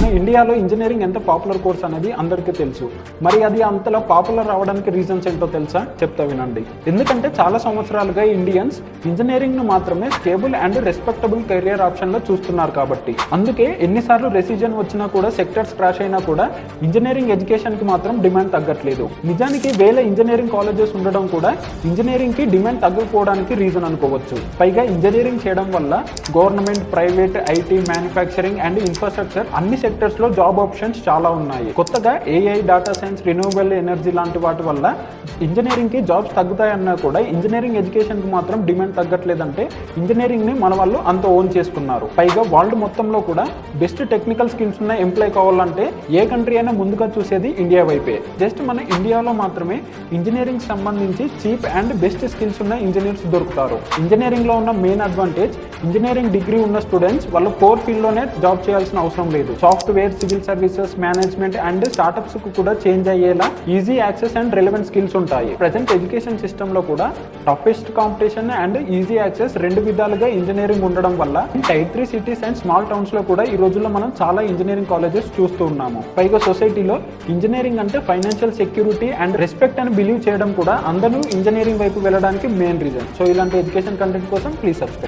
మన ఇండియాలో ఇంజనీరింగ్ ఎంత పాపులర్ కోర్స్ అనేది అందరికీ తెలుసు. మరి అది అంతలా పాపులర్ అవడానికి రీజన్స్ ఏంటో తెలుసా? చెప్తా వినండి. ఎందుకంటే చాలా సంవత్సరాలుగా ఇండియన్స్ ఇంజనీరింగ్ ను మాత్రమే stable and respectable career option లో చూస్తున్నారు కాబట్టి. అందుకే ఎన్నిసార్లు రెసిజన్ వచ్చినా కూడా, సెక్టర్స్ క్రాష్ అయినా కూడా ఇంజనీరింగ్ ఎడ్యుకేషన్ కి మాత్రం డిమాండ్ తగ్గట్లేదు. నిజానికి వేల ఇంజనీరింగ్ కాలేజెస్ ఉండడం కూడా ఇంజనీరింగ్ కి డిమాండ్ తగ్గకపోవడానికి రీజన్ అనుకోవచ్చు. పైగా ఇంజనీరింగ్ చేయడం వల్ల government, private, IT, manufacturing and infrastructure అన్ని సెక్టర్స్ లో జాబ్ ఆప్షన్స్ చాలా ఉన్నాయి. కొత్తగా AI, data science, renewable energy లాంటి వాటి వల్ల ఇంజనీరింగ్ కి జాబ్స్ తగ్గుతాయన్నా కూడా ఇంజనీరింగ్ ఎడ్యుకేషన్ కి మాత్రం డిమాండ్ తగ్గట్లేదంటే ఇంజనీరింగ్ ని మన వాళ్ళు అంత ఓన్ చేసుకున్నారు. పైగా వరల్డ్ మొత్తంలో కూడా బెస్ట్ టెక్నికల్ స్కిల్స్ ఉన్న ఎంప్లాయ్ కావాలంటే ఏ కంట్రీ అయినా ముందుగా చూసేది ఇండియా వైపే. జస్ట్ మన ఇండియాలో మాత్రమే ఇంజనీరింగ్ సంబంధించి చీప్ అండ్ బెస్ట్ స్కిల్స్ ఉన్న ఇంజనీర్స్ దొరుకుతారు. ఇంజనీరింగ్ లో ఉన్న మెయిన్ అడ్వాంటేజ్, ఇంజనీరింగ్ డిగ్రీ ఉన్న స్టూడెంట్స్ వాళ్ళ కోర్ ఫీల్డ్ లోనే జాబ్ చేయాల్సిన అవసరం లేదు. Software, civil services, management and startups కు కూడా చేంజ్ అయ్యేలా easy access and relevant skills ఉంటాయి. ప్రెజెంట్ ఎడ్యుకేషన్ సిస్టమ్ లో కూడా toughest competition and easy access రెండు విధాలుగా ఇంజనీరింగ్ ఉండడం వల్ల tier 3 cities and small towns లో కూడా ఈ రోజుల్లో మనం చాలా ఇంజనీరింగ్ కాలేజెస్ చూస్తూ ఉన్నాము. పైగా సొసైటీలో ఇంజనీరింగ్ అంటే ఫైనాన్షియల్ సెక్యూరిటీ అండ్ రెస్పెక్ట్ అని బిలీవ్ చేయడం కూడా అందరూ ఇంజనీరింగ్ వైపు వెళ్ళడానికి మెయిన్ రీజన్. సో ఇలాంటి ఎడ్యుకేషన్ కంటెంట్ కోసం ప్లీజ్ సబ్స్క్రైబ్.